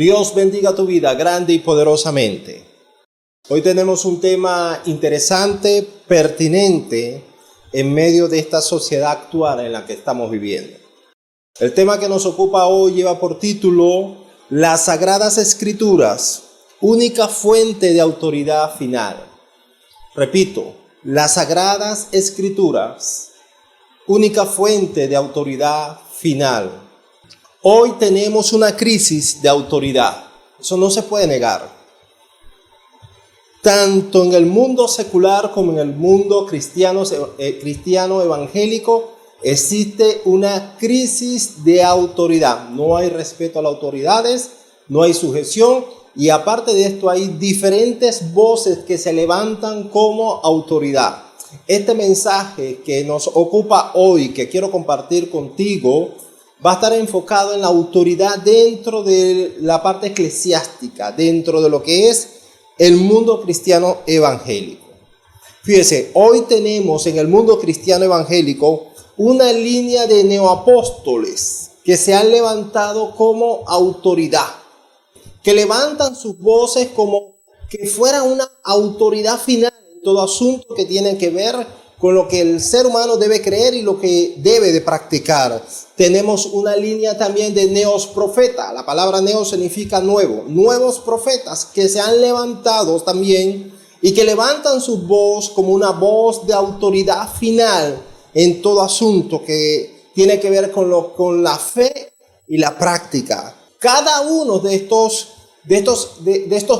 Dios bendiga tu vida grande y poderosamente. Hoy tenemos un tema interesante, pertinente, en medio de esta sociedad actual en la que estamos viviendo. El tema que nos ocupa hoy lleva por título Las Sagradas Escrituras, única fuente de autoridad final. Repito, las Sagradas Escrituras, única fuente de autoridad final. Hoy tenemos una crisis de autoridad, eso no se puede negar. Tanto en el mundo secular como en el mundo cristiano evangélico existe una crisis de autoridad. No hay respeto a las autoridades, no hay sujeción y aparte de esto hay diferentes voces que se levantan como autoridad. Este mensaje que nos ocupa hoy, que quiero compartir contigo, va a estar enfocado en la autoridad dentro de la parte eclesiástica, dentro de lo que es el mundo cristiano evangélico. Fíjese, hoy tenemos en el mundo cristiano evangélico una línea de neoapóstoles que se han levantado como autoridad, que levantan sus voces como que fuera una autoridad final en todo asunto que tiene que ver con lo que el ser humano debe creer y lo que debe de practicar. Tenemos una línea también de neos profetas. La palabra neo significa nuevo. Nuevos profetas que se han levantado también y que levantan su voz como una voz de autoridad final en todo asunto que tiene que ver con la fe y la práctica. Cada uno de estos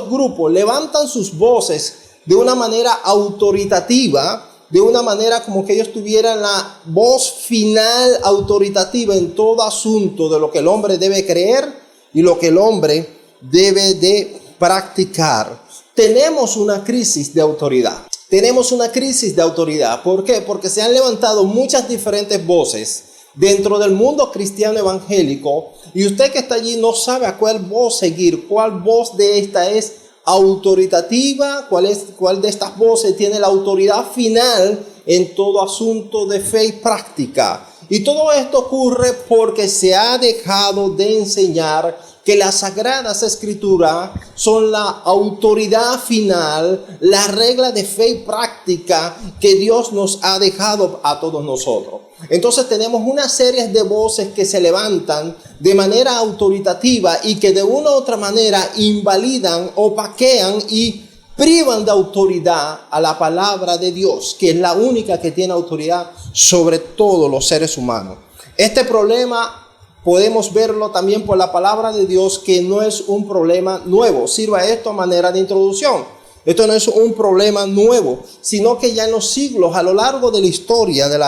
grupos levantan sus voces de una manera autoritativa, de una manera como que ellos tuvieran la voz final autoritativa en todo asunto de lo que el hombre debe creer y lo que el hombre debe de practicar. Tenemos una crisis de autoridad. Tenemos una crisis de autoridad. ¿Por qué? Porque se han levantado muchas diferentes voces dentro del mundo cristiano evangélico y usted que está allí no sabe a cuál voz seguir, cuál voz de esta es autoritativa, cuál de estas voces tiene la autoridad final en todo asunto de fe y práctica. Y todo esto ocurre porque se ha dejado de enseñar que las Sagradas Escrituras son la autoridad final, la regla de fe y práctica que Dios nos ha dejado a todos nosotros. Entonces tenemos una serie de voces que se levantan de manera autoritativa y que de una u otra manera invalidan, opaquean y privan de autoridad a la palabra de Dios, que es la única que tiene autoridad sobre todos los seres humanos. Este problema podemos verlo también por la palabra de Dios, que no es un problema nuevo. Sirva esto a manera de introducción. Esto no es un problema nuevo, sino que ya en los siglos, a lo largo de la historia de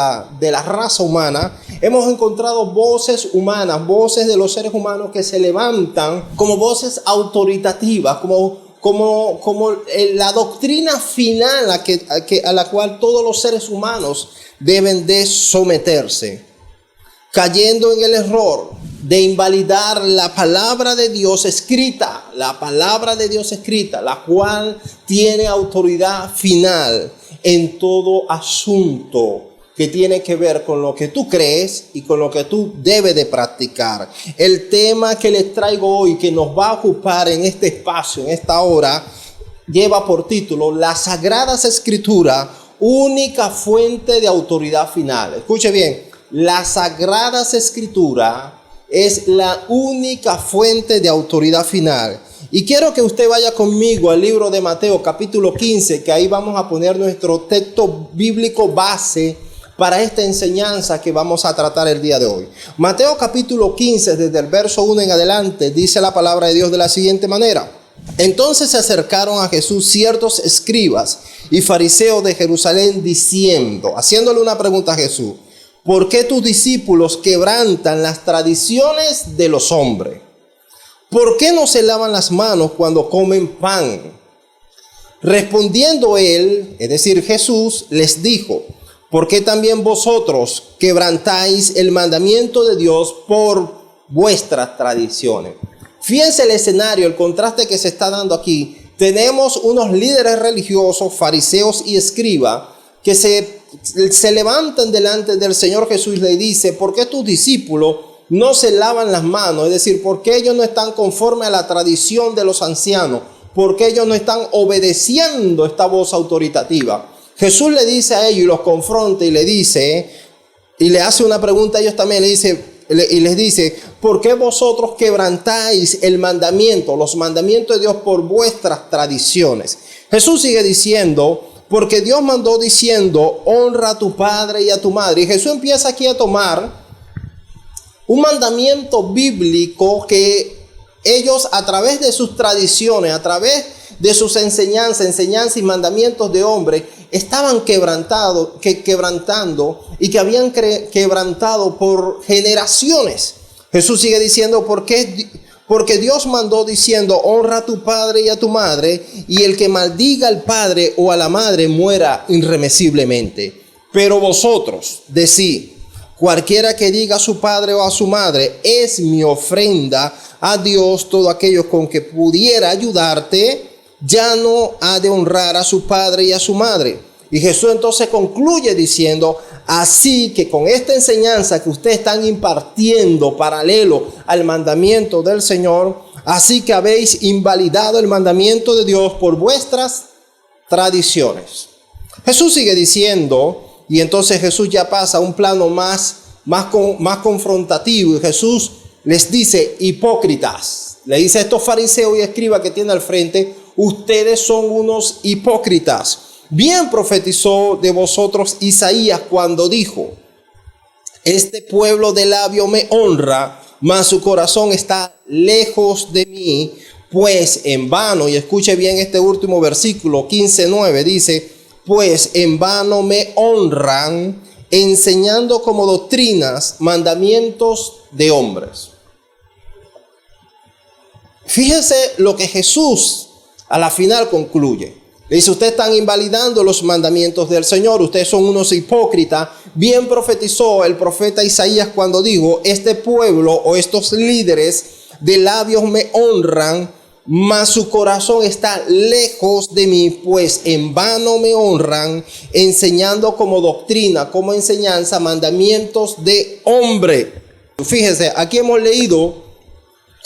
la raza humana, hemos encontrado voces humanas, voces de los seres humanos que se levantan como voces autoritativas, como la doctrina final a la cual todos los seres humanos deben de someterse, cayendo en el error de invalidar la palabra de Dios escrita, la cual tiene autoridad final en todo asunto que tiene que ver con lo que tú crees y con lo que tú debes de practicar. El tema que les traigo hoy, que nos va a ocupar en este espacio, en esta hora, lleva por título Las Sagradas Escrituras, única fuente de autoridad final. Escuche bien, las Sagradas Escrituras es la única fuente de autoridad final. Y quiero que usted vaya conmigo al libro de Mateo capítulo 15, que ahí vamos a poner nuestro texto bíblico base para esta enseñanza que vamos a tratar el día de hoy. Mateo capítulo 15, desde el verso 1 en adelante, dice la palabra de Dios de la siguiente manera. Entonces se acercaron a Jesús ciertos escribas y fariseos de Jerusalén diciendo, haciéndole una pregunta a Jesús: ¿por qué tus discípulos quebrantan las tradiciones de los hombres? ¿Por qué no se lavan las manos cuando comen pan? Respondiendo él, es decir, Jesús, les dijo: ¿por qué también vosotros quebrantáis el mandamiento de Dios por vuestras tradiciones? Fíjense el escenario, el contraste que se está dando aquí. Tenemos unos líderes religiosos, fariseos y escribas, que se levantan delante del Señor Jesús y le dice: ¿por qué tus discípulos no se lavan las manos? Es decir, ¿por qué ellos no están conforme a la tradición de los ancianos? ¿Por qué ellos no están obedeciendo esta voz autoritativa? Jesús le dice a ellos y los confronta y le dice, y le hace una pregunta a ellos también, y les dice, ¿por qué vosotros quebrantáis el mandamiento, los mandamientos de Dios por vuestras tradiciones? Jesús sigue diciendo, porque Dios mandó diciendo, honra a tu padre y a tu madre. Y Jesús empieza aquí a tomar un mandamiento bíblico que ellos a través de sus tradiciones, a través de sus enseñanzas y mandamientos de hombre, estaban quebrantando y que habían quebrantado por generaciones. Jesús sigue diciendo, porque Dios mandó diciendo, honra a tu padre y a tu madre, y el que maldiga al padre o a la madre muera irremisiblemente. Pero vosotros decid, cualquiera que diga a su padre o a su madre, es mi ofrenda a Dios, todo aquello con que pudiera ayudarte, ya no ha de honrar a su padre y a su madre. Y Jesús entonces concluye diciendo, así que con esta enseñanza que ustedes están impartiendo paralelo al mandamiento del Señor, así que habéis invalidado el mandamiento de Dios por vuestras tradiciones. Jesús sigue diciendo, y entonces Jesús ya pasa a un plano más confrontativo, y Jesús les dice, hipócritas. Le dice a estos fariseos y escribas que tiene al frente, ustedes son unos hipócritas. Bien profetizó de vosotros Isaías cuando dijo, este pueblo de labio me honra, mas su corazón está lejos de mí, pues en vano, y escuche bien este último versículo 15:9, dice, pues en vano me honran, enseñando como doctrinas mandamientos de hombres. Fíjense lo que Jesús a la final concluye. Le dice, ustedes están invalidando los mandamientos del Señor, ustedes son unos hipócritas. Bien profetizó el profeta Isaías cuando dijo, este pueblo o estos líderes de labios me honran, mas su corazón está lejos de mí, pues en vano me honran, enseñando como doctrina, como enseñanza, mandamientos de hombre. Fíjese, aquí hemos leído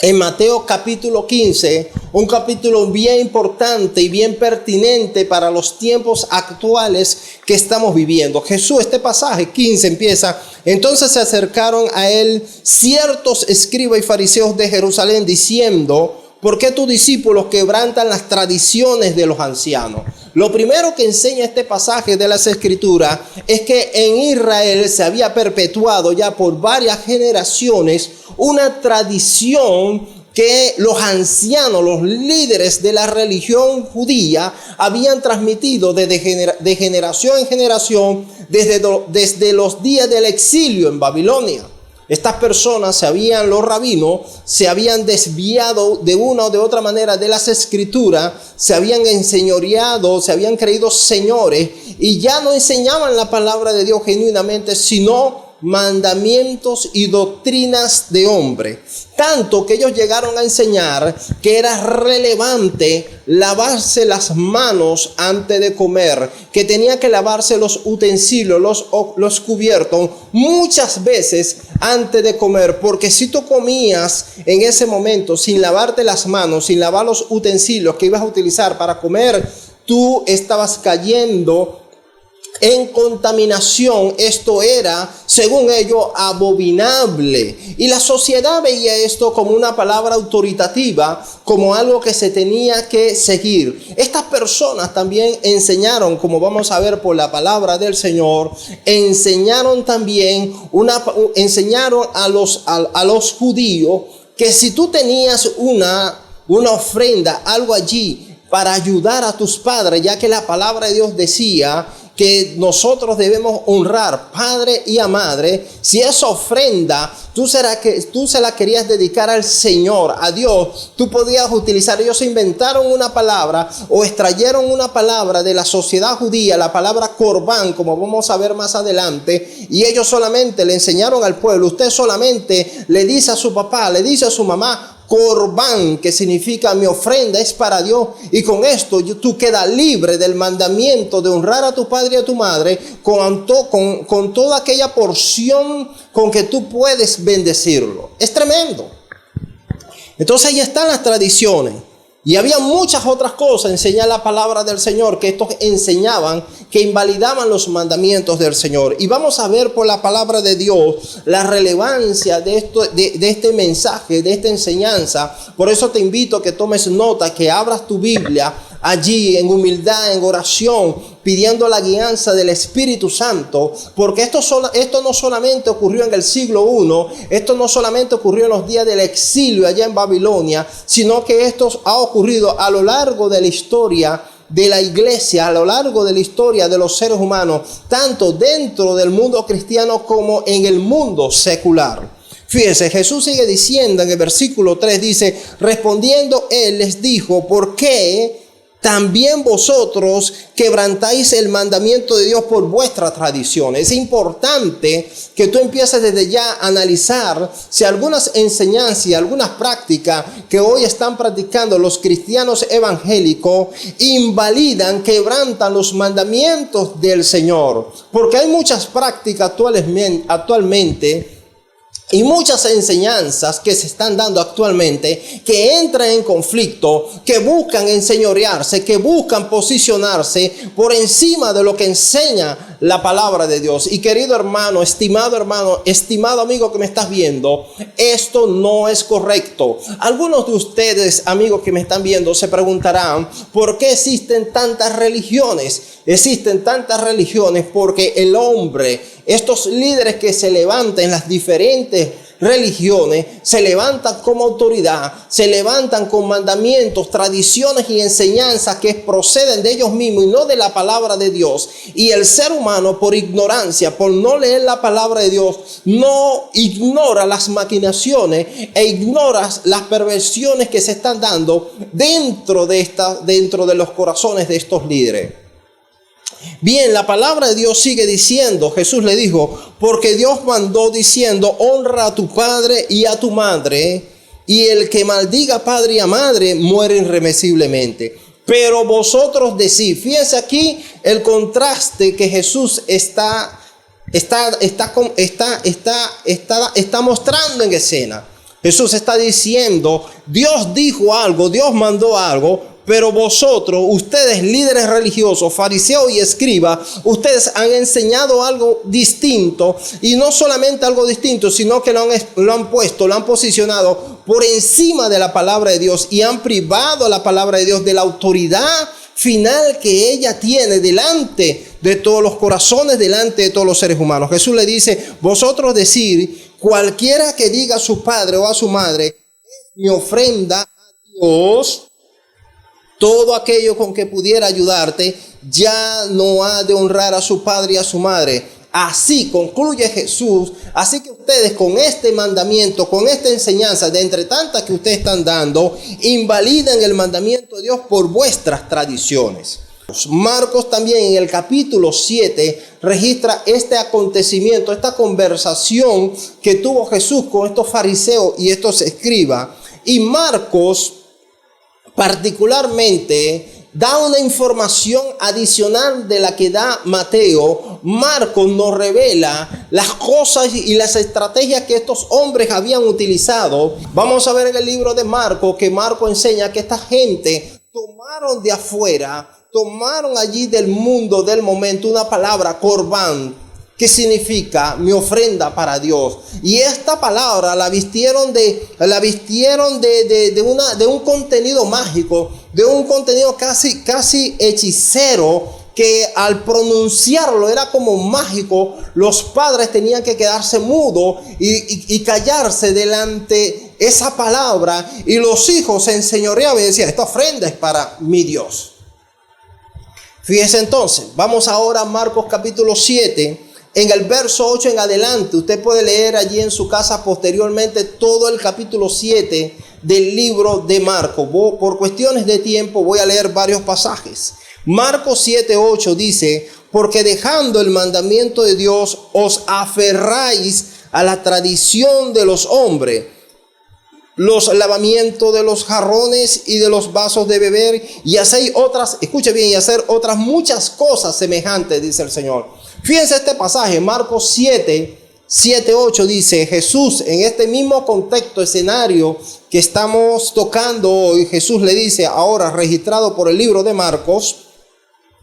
en Mateo capítulo 15, un capítulo bien importante y bien pertinente para los tiempos actuales que estamos viviendo. Jesús, este pasaje 15 empieza, entonces se acercaron a él ciertos escribas y fariseos de Jerusalén diciendo, ¿por qué tus discípulos quebrantan las tradiciones de los ancianos? Lo primero que enseña este pasaje de las Escrituras es que en Israel se había perpetuado ya por varias generaciones una tradición que los ancianos, los líderes de la religión judía habían transmitido de generación en generación desde los días del exilio en Babilonia. Estas personas los rabinos se habían desviado de una o de otra manera de las escrituras, se habían enseñoreado, se habían creído señores y ya no enseñaban la palabra de Dios genuinamente, sino mandamientos y doctrinas de hombre. Tanto que ellos llegaron a enseñar que era relevante lavarse las manos antes de comer, que tenía que lavarse los utensilios, los cubiertos muchas veces antes de comer, porque si tú comías en ese momento sin lavarte las manos, sin lavar los utensilios que ibas a utilizar para comer, tú estabas cayendo en contaminación. Esto era, según ellos, abominable. Y la sociedad veía esto como una palabra autoritativa, como algo que se tenía que seguir. Estas personas también enseñaron, como vamos a ver por la palabra del Señor, enseñaron a los judíos que si tú tenías una ofrenda, algo allí para ayudar a tus padres, ya que la palabra de Dios decía que nosotros debemos honrar padre y a madre, si esa ofrenda tú se la querías dedicar al Señor, a Dios, tú podías utilizar. Ellos inventaron una palabra o extrayeron una palabra de la sociedad judía, la palabra corbán, como vamos a ver más adelante, y ellos solamente le enseñaron al pueblo, usted solamente le dice a su papá, le dice a su mamá, Corbán, que significa mi ofrenda es para Dios, y con esto tú quedas libre del mandamiento de honrar a tu padre y a tu madre con toda aquella porción con que tú puedes bendecirlo. Es tremendo. Entonces ahí están las tradiciones. Y había muchas otras cosas, enseñar la palabra del Señor, que estos enseñaban, que invalidaban los mandamientos del Señor. Y vamos a ver por la palabra de Dios la relevancia de este mensaje, de esta enseñanza. Por eso te invito a que tomes nota, que abras tu Biblia allí en humildad, en oración, pidiendo la guianza del Espíritu Santo, porque esto no solamente ocurrió en el siglo I, esto no solamente ocurrió en los días del exilio allá en Babilonia, sino que esto ha ocurrido a lo largo de la historia de la iglesia, a lo largo de la historia de los seres humanos, tanto dentro del mundo cristiano como en el mundo secular. Fíjense, Jesús sigue diciendo en el versículo 3, dice, respondiendo él les dijo, ¿por qué también vosotros quebrantáis el mandamiento de Dios por vuestras tradiciones? Es importante que tú empieces desde ya a analizar si algunas enseñanzas y algunas prácticas que hoy están practicando los cristianos evangélicos invalidan, quebrantan los mandamientos del Señor. Porque hay muchas prácticas actualmente y muchas enseñanzas que se están dando actualmente que entran en conflicto, que buscan enseñorearse, que buscan posicionarse por encima de lo que enseña la palabra de Dios. Y querido hermano, estimado amigo que me estás viendo, esto no es correcto. Algunos de ustedes, amigos que me están viendo, se preguntarán, ¿por qué existen tantas religiones? Existen tantas religiones porque el hombre, estos líderes que se levantan en las diferentes religiones, se levantan como autoridad, se levantan con mandamientos, tradiciones y enseñanzas que proceden de ellos mismos y no de la palabra de Dios. Y el ser humano, por ignorancia, por no leer la palabra de Dios, no ignora las maquinaciones e ignora las perversiones que se están dando dentro de los corazones de estos líderes. Bien, la palabra de Dios sigue diciendo, Jesús le dijo, porque Dios mandó diciendo, honra a tu padre y a tu madre, y el que maldiga a padre y a madre muere irremisiblemente. Pero vosotros decís, fíjense aquí el contraste que Jesús está mostrando en escena. Jesús está diciendo, Dios dijo algo, Dios mandó algo, pero vosotros, ustedes líderes religiosos, fariseos y escribas, ustedes han enseñado algo distinto, y no solamente algo distinto, sino que lo han posicionado por encima de la palabra de Dios y han privado a la palabra de Dios de la autoridad final que ella tiene delante de todos los corazones, delante de todos los seres humanos. Jesús le dice, vosotros decir, cualquiera que diga a su padre o a su madre, es mi ofrenda a Dios, todo aquello con que pudiera ayudarte, ya no ha de honrar a su padre y a su madre. Así concluye Jesús. Así que ustedes con este mandamiento, con esta enseñanza de entre tantas que ustedes están dando, invalidan el mandamiento de Dios por vuestras tradiciones. Marcos también en el capítulo 7 registra este acontecimiento, esta conversación que tuvo Jesús con estos fariseos y estos escribas. Y Marcos particularmente da una información adicional de la que da Mateo. Marcos nos revela las cosas y las estrategias que estos hombres habían utilizado. Vamos a ver en el libro de Marcos que Marcos enseña que esta gente tomaron de afuera, tomaron allí del mundo del momento una palabra, corbán, que significa mi ofrenda para Dios. Y esta palabra la vistieron de un contenido mágico, de un contenido casi hechicero, que al pronunciarlo era como mágico. Los padres tenían que quedarse mudos y callarse delante esa palabra, y los hijos se enseñoreaban y decían, esta ofrenda es para mi Dios. Fíjense entonces, vamos ahora a Marcos capítulo 7. En el verso 8 en adelante, usted puede leer allí en su casa posteriormente todo el capítulo 7 del libro de Marcos. Por cuestiones de tiempo voy a leer varios pasajes. Marcos 7:8 dice, porque dejando el mandamiento de Dios os aferráis a la tradición de los hombres. los lavamientos de los jarrones y de los vasos de beber, y hacéis otras, escuche bien, y hacer otras muchas cosas semejantes, dice el Señor. Fíjense este pasaje, Marcos 7:8 dice, Jesús en este mismo contexto, escenario que estamos tocando hoy, Jesús le dice, ahora registrado por el libro de Marcos,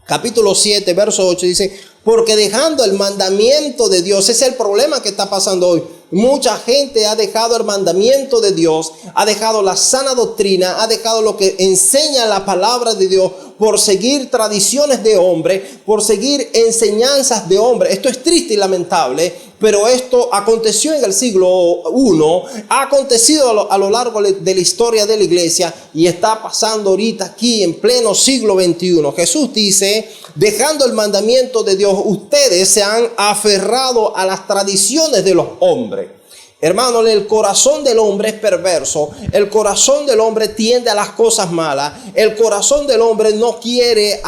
capítulo 7, verso 8, dice, porque dejando el mandamiento de Dios, ese es el problema que está pasando hoy. Mucha gente ha dejado el mandamiento de Dios, ha dejado la sana doctrina, ha dejado lo que enseña la palabra de Dios por seguir tradiciones de hombre, por seguir enseñanzas de hombre. Esto es triste y lamentable, pero esto aconteció en el siglo I, ha acontecido a lo largo de la historia de la iglesia y está pasando ahorita aquí en pleno siglo XXI. Jesús dice, dejando el mandamiento de Dios, ustedes se han aferrado a las tradiciones de los hombres. Hermano, el corazón del hombre es perverso. El corazón del hombre tiende a las cosas malas. El corazón del hombre no quiere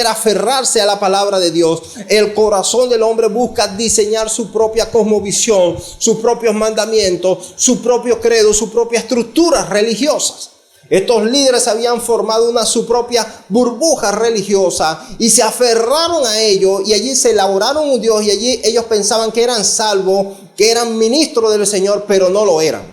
aferrarse a la palabra de Dios. El corazón del hombre busca diseñar su propia cosmovisión, sus propios mandamientos, su propio credo, su propia estructuras religiosas. Estos líderes habían formado su propia burbuja religiosa y se aferraron a ello, y allí se elaboraron un Dios, y allí ellos pensaban que eran salvos, que eran ministros del Señor, pero no lo eran.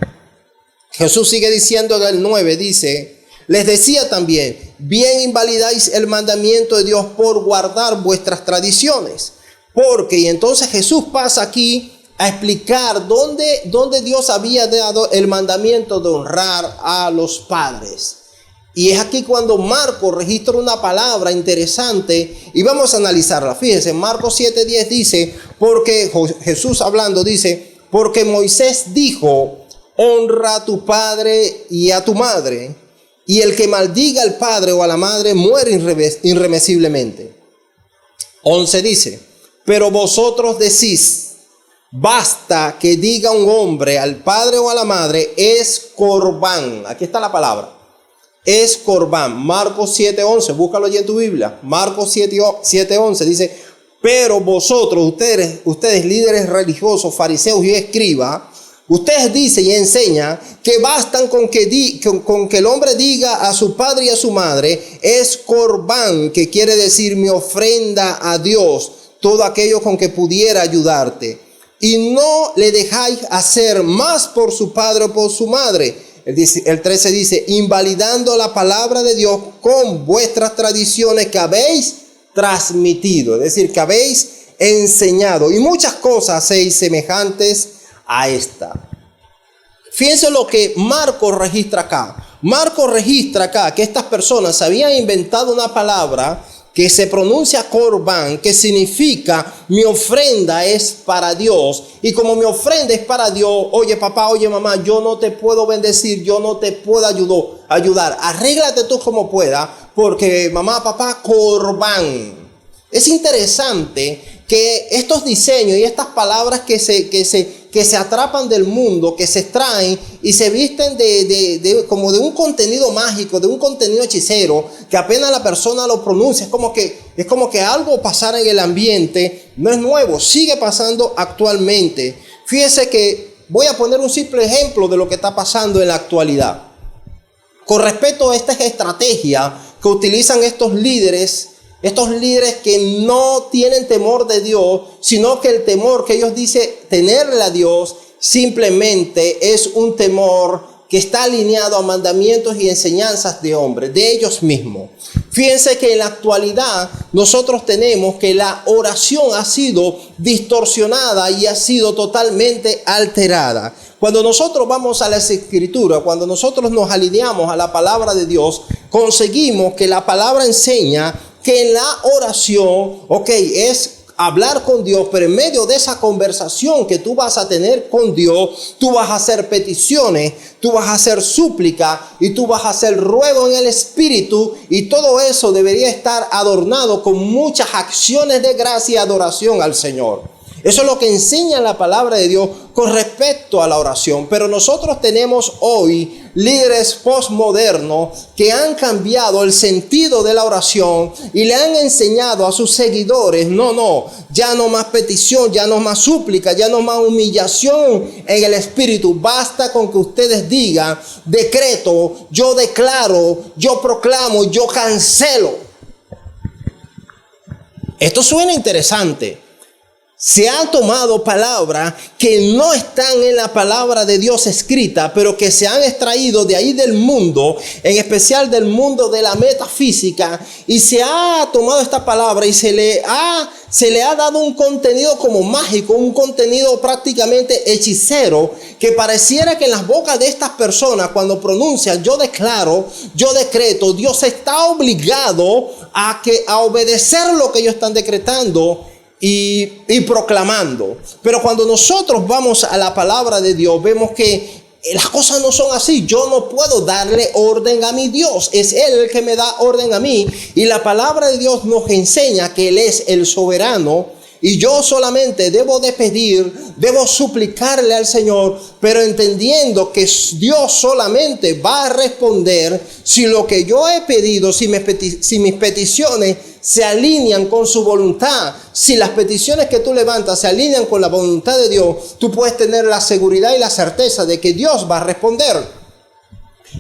Jesús sigue diciendo en el 9, dice, les decía también, bien invalidáis el mandamiento de Dios por guardar vuestras tradiciones. Porque, y entonces Jesús pasa aquí a explicar dónde Dios había dado el mandamiento de honrar a los padres. Y es aquí cuando Marcos registra una palabra interesante y vamos a analizarla. Fíjense, Marcos 7:10 dice, porque Jesús hablando dice, porque Moisés dijo, honra a tu padre y a tu madre, y el que maldiga al padre o a la madre muere irremisiblemente. 11 dice, pero vosotros decís, basta que diga un hombre al padre o a la madre, es corbán. Aquí está la palabra. Es corbán. Marcos 7:11. Búscalo allí en tu Biblia. Marcos 7:11 dice, pero vosotros, ustedes líderes religiosos, fariseos y escribas, ustedes dicen y enseñan que bastan con que el hombre diga a su padre y a su madre, es corbán, que quiere decir mi ofrenda a Dios, todo aquello con que pudiera ayudarte. Y no le dejáis hacer más por su padre o por su madre. El 13 dice, invalidando la palabra de Dios con vuestras tradiciones que habéis transmitido. Es decir, que habéis enseñado. Y muchas cosas hacéis semejantes a esta. Fíjense lo que Marcos registra acá. Marcos registra acá que estas personas habían inventado una palabra que se pronuncia corbán, que significa mi ofrenda es para Dios. Y como mi ofrenda es para Dios, oye papá, oye mamá, yo no te puedo bendecir, yo no te puedo ayudar. Arréglate tú como puedas, porque mamá, papá, corbán. Es interesante que estos diseños y estas palabras que se atrapan del mundo, que se extraen y se visten como de un contenido mágico, de un contenido hechicero, que apenas la persona lo pronuncia, es como que algo pasara en el ambiente. No es nuevo, sigue pasando actualmente. Fíjese que voy a poner un simple ejemplo de lo que está pasando en la actualidad. Con respecto a esta estrategia que utilizan estos líderes que no tienen temor de Dios, sino que el temor que ellos dicen tenerle a Dios simplemente es un temor que está alineado a mandamientos y enseñanzas de hombres, de ellos mismos. Fíjense que en la actualidad nosotros tenemos que la oración ha sido distorsionada y ha sido totalmente alterada. Cuando nosotros vamos a las Escrituras, cuando nosotros nos alineamos a la palabra de Dios, conseguimos que la palabra enseña que en la oración, es hablar con Dios, pero en medio de esa conversación que tú vas a tener con Dios, tú vas a hacer peticiones, tú vas a hacer súplica y tú vas a hacer ruego en el Espíritu, y todo eso debería estar adornado con muchas acciones de gracia y adoración al Señor. Eso es lo que enseña la palabra de Dios con respecto a la oración. Pero nosotros tenemos hoy líderes postmodernos que han cambiado el sentido de la oración y le han enseñado a sus seguidores, ya no más petición, ya no más súplica, ya no más humillación en el espíritu. Basta con que ustedes digan, decreto, yo declaro, yo proclamo, yo cancelo. Esto suena interesante. Se han tomado palabras que no están en la palabra de Dios escrita, pero que se han extraído de ahí del mundo, en especial del mundo de la metafísica, y se ha tomado esta palabra y se le ha dado un contenido como mágico, un contenido prácticamente hechicero, que pareciera que en las bocas de estas personas, cuando pronuncian yo declaro, yo decreto, Dios está obligado a obedecer lo que ellos están decretando y proclamando. Pero cuando nosotros vamos a la palabra de Dios, vemos que las cosas no son así. Yo no puedo darle orden a mi Dios, es Él el que me da orden a mí. Y la palabra de Dios nos enseña que Él es el soberano, y yo solamente debo de pedir, debo suplicarle al Señor, pero entendiendo que Dios solamente va a responder si lo que yo he pedido, si mis peticiones se alinean con su voluntad. Si las peticiones que tú levantas se alinean con la voluntad de Dios, tú puedes tener la seguridad y la certeza de que Dios va a responder.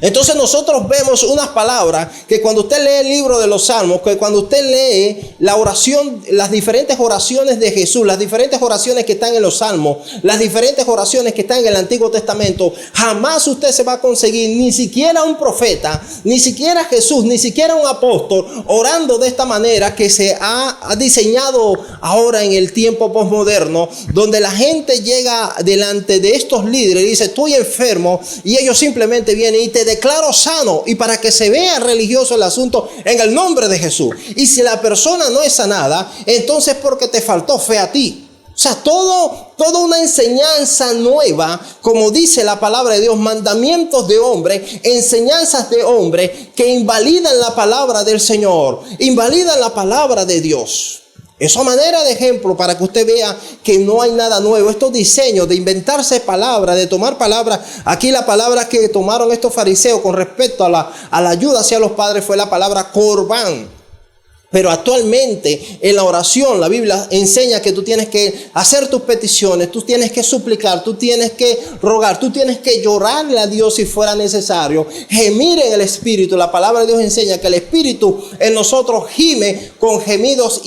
Entonces nosotros vemos unas palabras que cuando usted lee el libro de los Salmos, que cuando usted lee la oración, las diferentes oraciones de Jesús, las diferentes oraciones que están en los Salmos, las diferentes oraciones que están en el Antiguo Testamento, jamás usted se va a conseguir ni siquiera un profeta, ni siquiera Jesús, ni siquiera un apóstol orando de esta manera que se ha diseñado ahora en el tiempo posmoderno, donde la gente llega delante de estos líderes y dice, estoy enfermo, y ellos simplemente vienen y te declaro sano, y para que se vea religioso el asunto, en el nombre de Jesús. Y si la persona no es sanada, entonces porque te faltó fe a ti. O sea, toda una enseñanza nueva, como dice la palabra de Dios, mandamientos de hombre, enseñanzas de hombre que invalidan la palabra del Señor, invalidan la palabra de Dios. Eso a manera de ejemplo para que usted vea que no hay nada nuevo. Estos diseños de inventarse palabras, de tomar palabras. Aquí la palabra que tomaron estos fariseos con respecto a la ayuda hacia los padres fue la palabra corbán. Pero actualmente en la oración la Biblia enseña que tú tienes que hacer tus peticiones, tú tienes que suplicar, tú tienes que rogar, tú tienes que llorarle a Dios si fuera necesario, gemir en el Espíritu. La palabra de Dios enseña que el Espíritu en nosotros gime con gemidos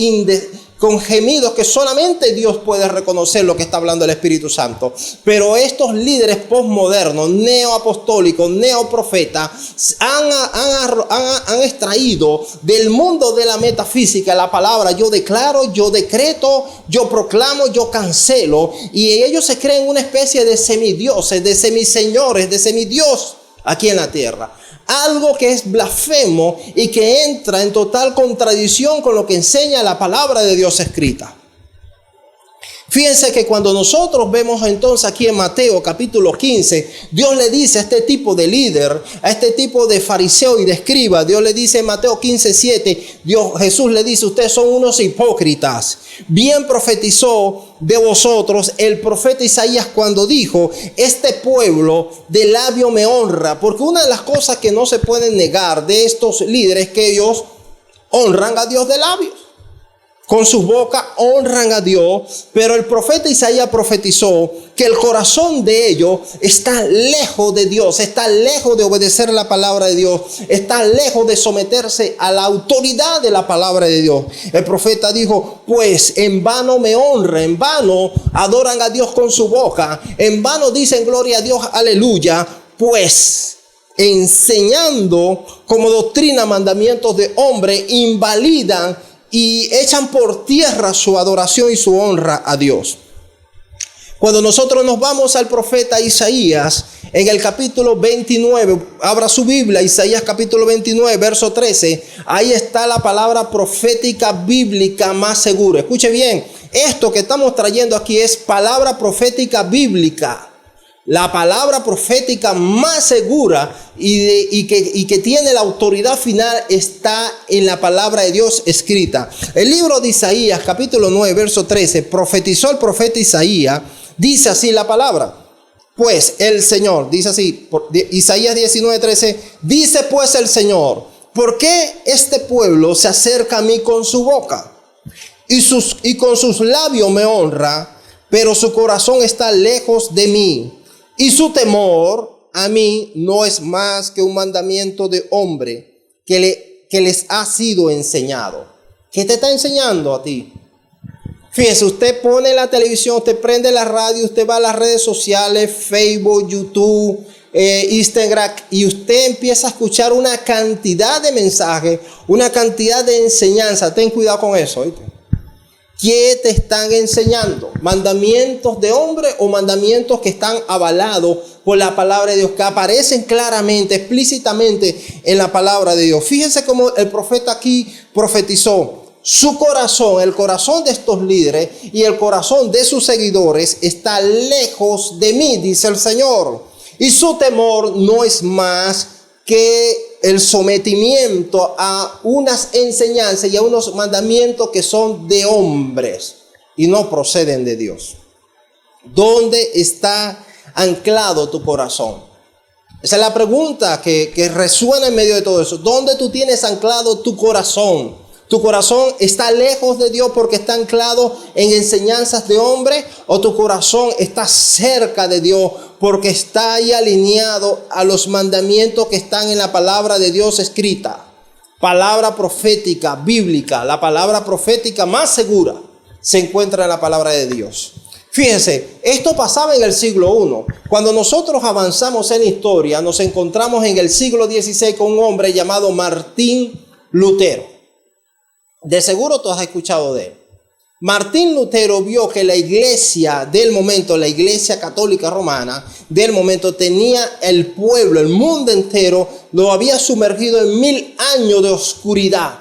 que solamente Dios puede reconocer, lo que está hablando el Espíritu Santo. Pero estos líderes postmodernos, neoapostólicos, neoprofetas, han extraído del mundo de la metafísica la palabra yo declaro, yo decreto, yo proclamo, yo cancelo. Y ellos se creen una especie de semidioses, de semiseñores, de semidios aquí en la tierra. Algo que es blasfemo y que entra en total contradicción con lo que enseña la palabra de Dios escrita. Fíjense que cuando nosotros vemos entonces aquí en Mateo capítulo 15, Dios le dice a este tipo de líder, a este tipo de fariseo y de escriba, Dios le dice en Mateo 15:7, Jesús le dice, ustedes son unos hipócritas. Bien profetizó de vosotros el profeta Isaías cuando dijo, este pueblo de labio me honra. Porque una de las cosas que no se pueden negar de estos líderes es que ellos honran a Dios de labios. Con sus bocas honran a Dios, pero el profeta Isaías profetizó que el corazón de ellos está lejos de Dios, está lejos de obedecer la palabra de Dios, está lejos de someterse a la autoridad de la palabra de Dios. El profeta dijo, pues en vano me honran, en vano adoran a Dios con su boca, en vano dicen gloria a Dios, aleluya, pues enseñando como doctrina mandamientos de hombre, invalidan y echan por tierra su adoración y su honra a Dios. Cuando nosotros nos vamos al profeta Isaías, en el capítulo 29, abra su Biblia, Isaías capítulo 29, verso 13, ahí está la palabra profética bíblica más segura. Escuche bien, esto que estamos trayendo aquí es palabra profética bíblica. La palabra profética más segura y que tiene la autoridad final está en la palabra de Dios escrita. El libro de Isaías, capítulo 9, verso 13, profetizó el profeta Isaías, dice así la palabra. Pues el Señor, dice así, Isaías 19, 13, dice pues el Señor, ¿por qué este pueblo se acerca a mí con su boca y con sus labios me honra, pero su corazón está lejos de mí? Y su temor a mí no es más que un mandamiento de hombre que les ha sido enseñado. ¿Qué te está enseñando a ti? Fíjese, usted pone la televisión, usted prende la radio, usted va a las redes sociales, Facebook, YouTube, Instagram, y usted empieza a escuchar una cantidad de mensajes, una cantidad de enseñanza. Ten cuidado con eso, ¿oíste? ¿Qué te están enseñando? ¿Mandamientos de hombre o mandamientos que están avalados por la palabra de Dios, que aparecen claramente, explícitamente en la palabra de Dios? Fíjense cómo el profeta aquí profetizó. Su corazón, el corazón de estos líderes y el corazón de sus seguidores está lejos de mí, dice el Señor. Y su temor no es más que el sometimiento a unas enseñanzas y a unos mandamientos que son de hombres y no proceden de Dios. ¿Dónde está anclado tu corazón? Esa es la pregunta que resuena en medio de todo eso. ¿Dónde tú tienes anclado tu corazón? ¿Tu corazón está lejos de Dios porque está anclado en enseñanzas de hombre? ¿O tu corazón está cerca de Dios porque está ahí alineado a los mandamientos que están en la palabra de Dios escrita? Palabra profética, bíblica, la palabra profética más segura se encuentra en la palabra de Dios. Fíjense, esto pasaba en el siglo I. Cuando nosotros avanzamos en la historia, nos encontramos en el siglo XVI con un hombre llamado Martín Lutero. De seguro tú has escuchado de él. Martín Lutero vio que la iglesia del momento, la iglesia católica romana del momento, tenía el pueblo, el mundo entero, lo había sumergido en 1000 años de oscuridad,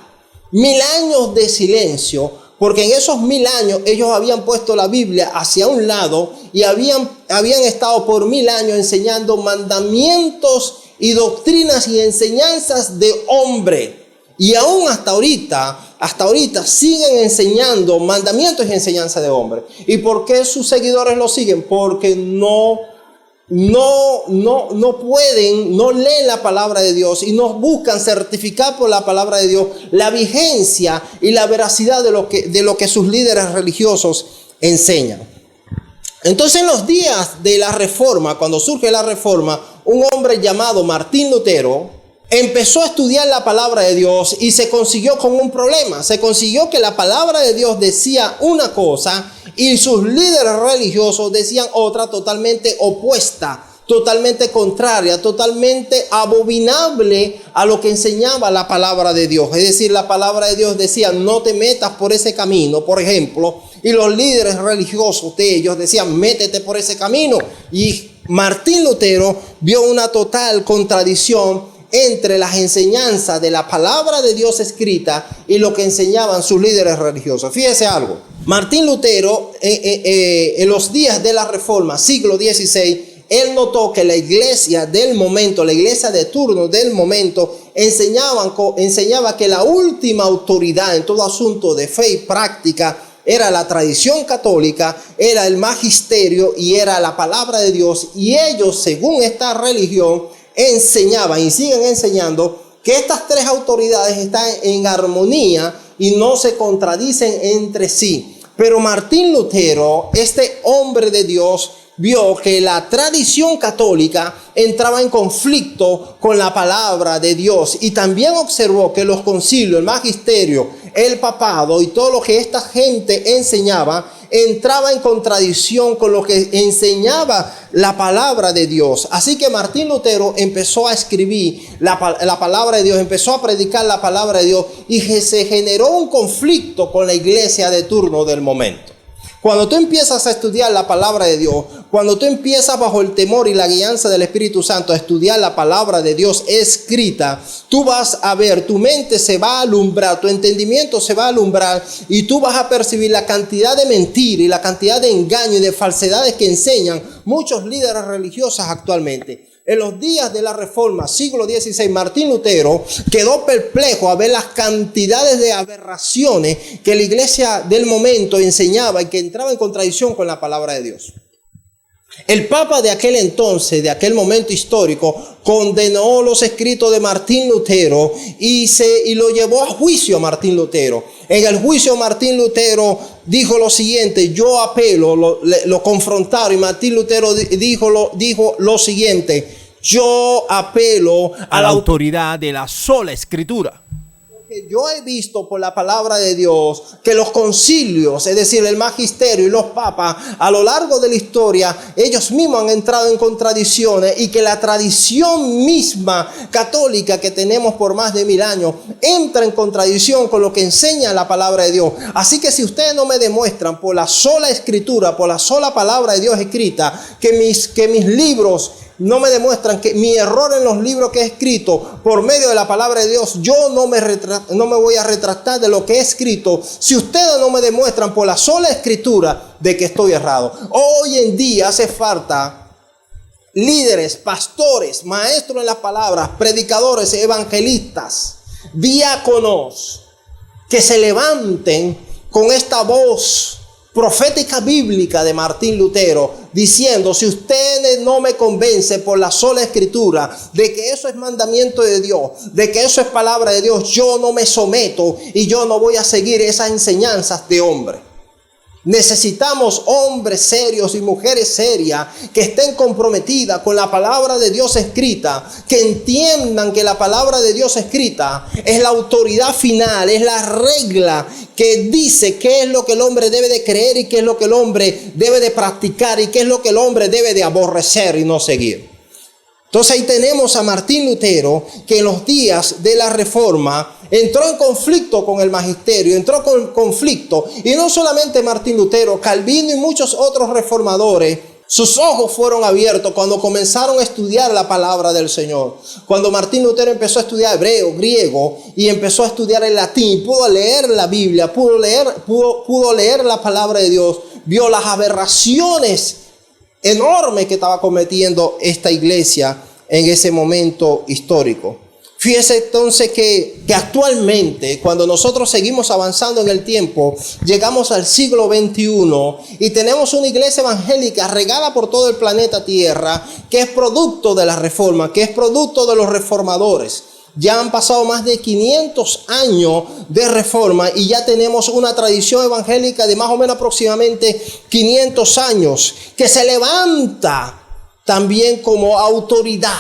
1000 años de silencio, porque en esos 1000 años ellos habían puesto la Biblia hacia un lado y habían estado por 1000 años enseñando mandamientos y doctrinas y enseñanzas de hombre. Y aún hasta ahorita siguen enseñando mandamientos y enseñanzas de hombre. ¿Y por qué sus seguidores lo siguen? Porque no pueden, no leen la palabra de Dios y no buscan certificar por la palabra de Dios la vigencia y la veracidad de lo que sus líderes religiosos enseñan. Entonces, en los días de la Reforma, cuando surge la Reforma, un hombre llamado Martín Lutero empezó a estudiar la palabra de Dios y se consiguió con un problema. Se consiguió que la palabra de Dios decía una cosa y sus líderes religiosos decían otra totalmente opuesta, totalmente contraria, totalmente abominable a lo que enseñaba la palabra de Dios. Es decir, la palabra de Dios decía, no te metas por ese camino, por ejemplo, y los líderes religiosos de ellos decían, métete por ese camino. Y Martín Lutero vio una total contradicción entre las enseñanzas de la palabra de Dios escrita y lo que enseñaban sus líderes religiosos. Fíjese algo. Martín Lutero, en los días de la Reforma, siglo XVI, él notó que la iglesia del momento, la iglesia de turno del momento, enseñaba que la última autoridad en todo asunto de fe y práctica era la tradición católica, era el magisterio y era la palabra de Dios. Y ellos, según esta religión, enseñaban y siguen enseñando que estas tres autoridades están en armonía y no se contradicen entre sí. Pero Martín Lutero, este hombre de Dios, vio que la tradición católica entraba en conflicto con la palabra de Dios y también observó que los concilios, el magisterio, el papado y todo lo que esta gente enseñaba entraba en contradicción con lo que enseñaba la palabra de Dios. Así que Martín Lutero empezó a escribir la palabra de Dios, empezó a predicar la palabra de Dios y se generó un conflicto con la iglesia de turno del momento. Cuando tú empiezas a estudiar la palabra de Dios, cuando tú empiezas bajo el temor y la guianza del Espíritu Santo a estudiar la palabra de Dios escrita, tú vas a ver, tu mente se va a alumbrar, tu entendimiento se va a alumbrar y tú vas a percibir la cantidad de mentiras y la cantidad de engaño y de falsedades que enseñan muchos líderes religiosos actualmente. En los días de la Reforma, siglo XVI, Martín Lutero quedó perplejo a ver las cantidades de aberraciones que la iglesia del momento enseñaba y que entraba en contradicción con la palabra de Dios. El Papa de aquel entonces, de aquel momento histórico, condenó los escritos de Martín Lutero y lo llevó a juicio a Martín Lutero. En el juicio Martín Lutero dijo lo siguiente, yo apelo, lo confrontaron y Martín Lutero dijo lo siguiente, yo apelo a la autoridad de la sola escritura. Yo he visto por la palabra de Dios que los concilios, es decir, el magisterio y los papas, a lo largo de la historia, ellos mismos han entrado en contradicciones y que la tradición misma católica que tenemos por más de 1000 años entra en contradicción con lo que enseña la palabra de Dios. Así que si ustedes no me demuestran por la sola escritura, por la sola palabra de Dios escrita, que mis libros no me demuestran que mi error en los libros que he escrito por medio de la palabra de Dios, yo no me voy a retractar de lo que he escrito si ustedes no me demuestran por la sola escritura de que estoy errado. Hoy en día hace falta líderes, pastores, maestros en las palabras, predicadores, evangelistas, diáconos, que se levanten con esta voz profética bíblica de Martín Lutero, diciendo, si ustedes no me convencen por la sola escritura de que eso es mandamiento de Dios, de que eso es palabra de Dios, yo no me someto y yo no voy a seguir esas enseñanzas de hombre. Necesitamos hombres serios y mujeres serias que estén comprometidas con la palabra de Dios escrita, que entiendan que la palabra de Dios escrita es la autoridad final, es la regla que dice qué es lo que el hombre debe de creer y qué es lo que el hombre debe de practicar y qué es lo que el hombre debe de aborrecer y no seguir. Entonces ahí tenemos a Martín Lutero que en los días de la Reforma entró en conflicto con el magisterio, entró con conflicto. Y no solamente Martín Lutero, Calvino y muchos otros reformadores, sus ojos fueron abiertos cuando comenzaron a estudiar la palabra del Señor. Cuando Martín Lutero empezó a estudiar hebreo, griego y empezó a estudiar el latín, pudo leer la Biblia, pudo leer la palabra de Dios, vio las aberraciones enorme que estaba cometiendo esta iglesia en ese momento histórico. Fíjese entonces que actualmente, cuando nosotros seguimos avanzando en el tiempo, llegamos al siglo XXI y tenemos una iglesia evangélica regada por todo el planeta Tierra, que es producto de la Reforma, que es producto de los reformadores. Ya han pasado más de 500 años de reforma y ya tenemos una tradición evangélica de más o menos aproximadamente 500 años que se levanta también como autoridad.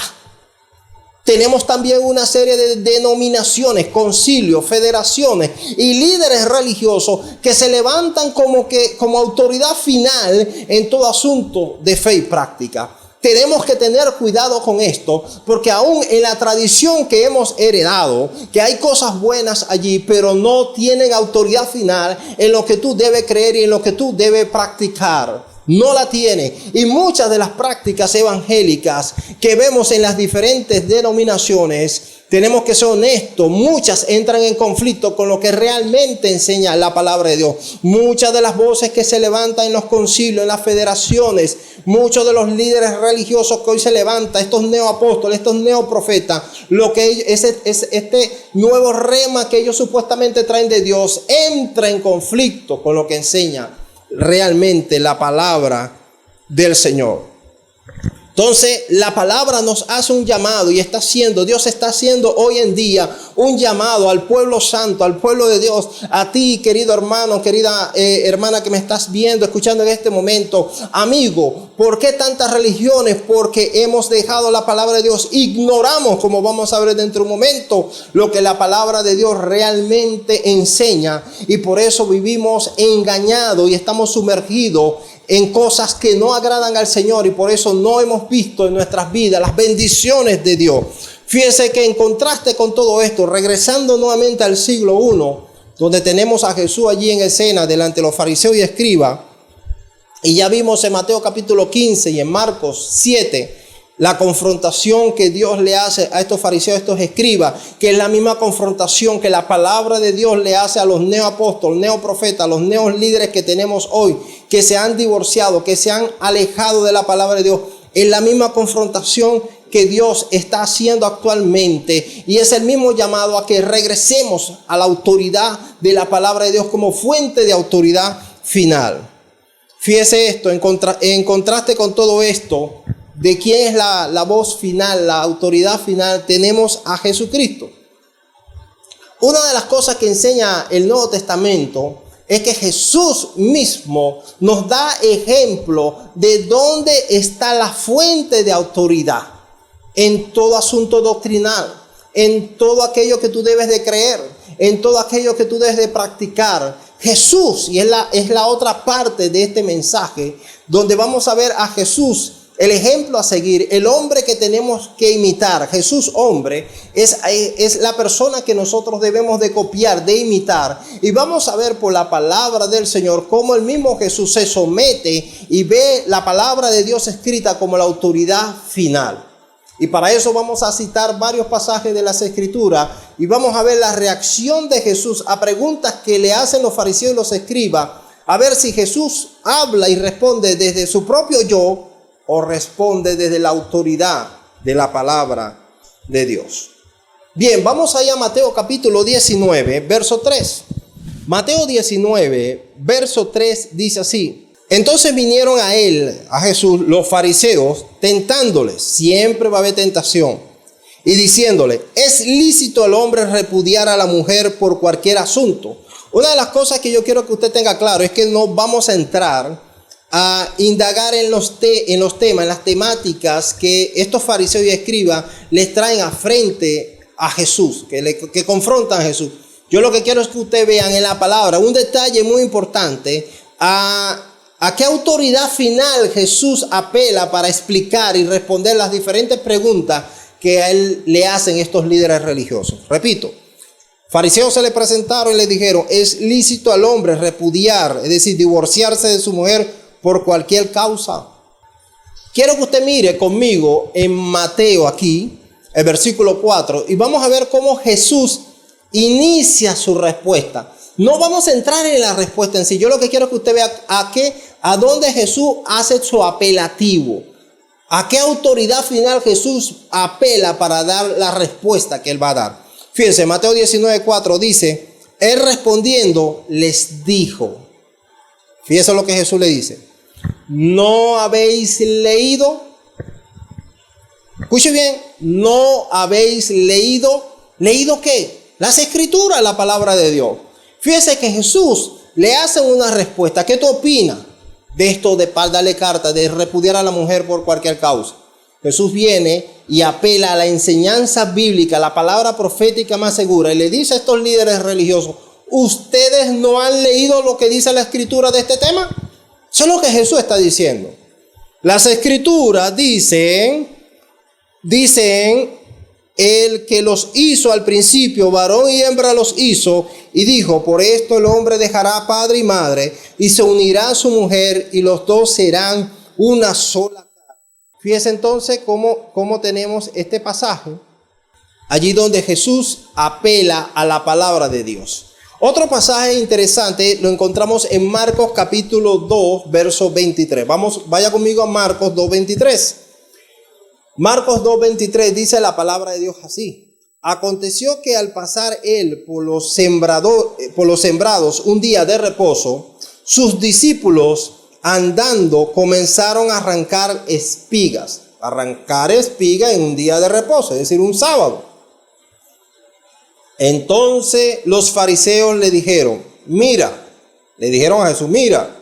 Tenemos también una serie de denominaciones, concilios, federaciones y líderes religiosos que se levantan como autoridad final en todo asunto de fe y práctica. Tenemos que tener cuidado con esto, porque aún en la tradición que hemos heredado, que hay cosas buenas allí, pero no tienen autoridad final en lo que tú debes creer y en lo que tú debes practicar. No la tiene. Y muchas de las prácticas evangélicas que vemos en las diferentes denominaciones, tenemos que ser honestos, muchas entran en conflicto con lo que realmente enseña la palabra de Dios. Muchas de las voces que se levantan en los concilios, en las federaciones, muchos de los líderes religiosos que hoy se levantan, estos neoapóstoles, estos neoprofetas, lo que es este nuevo rema que ellos supuestamente traen de Dios, entra en conflicto con lo que enseña realmente la palabra del Señor. Entonces la palabra nos hace un llamado y Dios está haciendo hoy en día un llamado al pueblo santo, al pueblo de Dios, a ti, querido hermano, querida hermana que me estás viendo, escuchando en este momento. Amigo, ¿por qué tantas religiones? Porque hemos dejado la palabra de Dios, ignoramos, como vamos a ver dentro de un momento, lo que la palabra de Dios realmente enseña, y por eso vivimos engañados y estamos sumergidos en cosas que no agradan al Señor, y por eso no hemos visto en nuestras vidas las bendiciones de Dios. Fíjense que en contraste con todo esto, regresando nuevamente al siglo I, donde tenemos a Jesús allí en escena delante de los fariseos y escribas, Y ya vimos en Mateo capítulo 15 y en Marcos 7 la confrontación que Dios le hace a estos fariseos, a estos escribas, que es la misma confrontación que la palabra de Dios le hace a los neoapóstoles, neoprofetas, los neolíderes que tenemos hoy, que se han divorciado, que se han alejado de la palabra de Dios. Es la misma confrontación que Dios está haciendo actualmente, y es el mismo llamado a que regresemos a la autoridad de la palabra de Dios como fuente de autoridad final. Fíjese esto, en contraste con todo esto, ¿de quién es la voz final, la autoridad final? Tenemos a Jesucristo. Una de las cosas que enseña el Nuevo Testamento es que Jesús mismo nos da ejemplo de dónde está la fuente de autoridad en todo asunto doctrinal, en todo aquello que tú debes de creer, en todo aquello que tú debes de practicar. Jesús, y es la otra parte de este mensaje, donde vamos a ver a Jesús, el ejemplo a seguir, el hombre que tenemos que imitar. Jesús, hombre, es la persona que nosotros debemos de copiar, de imitar. Y vamos a ver por la palabra del Señor cómo el mismo Jesús se somete y ve la palabra de Dios escrita como la autoridad final. Y para eso vamos a citar varios pasajes de las Escrituras y vamos a ver la reacción de Jesús a preguntas que le hacen los fariseos y los escribas, a ver si Jesús habla y responde desde su propio yo o responde desde la autoridad de la palabra de Dios. Bien, vamos allá a Mateo capítulo 19, verso 3. Mateo 19, verso 3 dice así: entonces vinieron a él, a Jesús, los fariseos, tentándole, siempre va a haber tentación, y diciéndole: ¿es lícito al hombre repudiar a la mujer por cualquier asunto? Una de las cosas que yo quiero que usted tenga claro es que no vamos a entrar a indagar en los temas, en las temáticas que estos fariseos y escribas les traen a frente a Jesús, que confrontan a Jesús. Yo lo que quiero es que ustedes vean en la palabra un detalle muy importante ¿a qué autoridad final Jesús apela para explicar y responder las diferentes preguntas que a él le hacen estos líderes religiosos? Repito, fariseos se le presentaron y le dijeron: ¿es lícito al hombre repudiar, es decir, divorciarse de su mujer por cualquier causa? Quiero que usted mire conmigo en Mateo aquí, el versículo 4, y vamos a ver cómo Jesús inicia su respuesta. No vamos a entrar en la respuesta en sí. Yo lo que quiero es que usted vea a dónde Jesús hace su apelativo. A qué autoridad final Jesús apela para dar la respuesta que él va a dar. Fíjense, Mateo 19:4 dice: él respondiendo les dijo. Fíjense lo que Jesús le dice: ¿no habéis leído? Escuche bien, ¿no habéis leído? ¿Leído qué? Las Escrituras, la palabra de Dios. Fíjese que Jesús le hace una respuesta. ¿Qué tú opinas de esto de darle carta, de repudiar a la mujer por cualquier causa? Jesús viene y apela a la enseñanza bíblica, la palabra profética más segura, y le dice a estos líderes religiosos: ¿ustedes no han leído lo que dice la Escritura de este tema? Eso es lo que Jesús está diciendo. Las Escrituras dicen, el que los hizo al principio, varón y hembra los hizo, y dijo: por esto el hombre dejará padre y madre, y se unirá a su mujer, y los dos serán una sola carne. Fíjense entonces cómo tenemos este pasaje, allí donde Jesús apela a la palabra de Dios. Otro pasaje interesante lo encontramos en Marcos capítulo 2, verso 23. Vaya conmigo a Marcos 2:23. Marcos 2:23 dice la palabra de Dios así: aconteció que al pasar él por los sembrados un día de reposo, sus discípulos andando comenzaron a arrancar espigas. Arrancar espigas en un día de reposo, es decir, un sábado. Entonces los fariseos le dijeron a Jesús: mira,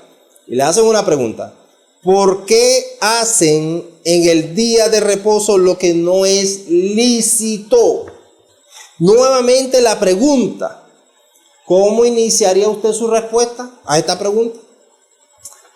y le hacen una pregunta: ¿por qué hacen en el día de reposo lo que no es lícito? Nuevamente la pregunta: ¿cómo iniciaría usted su respuesta a esta pregunta?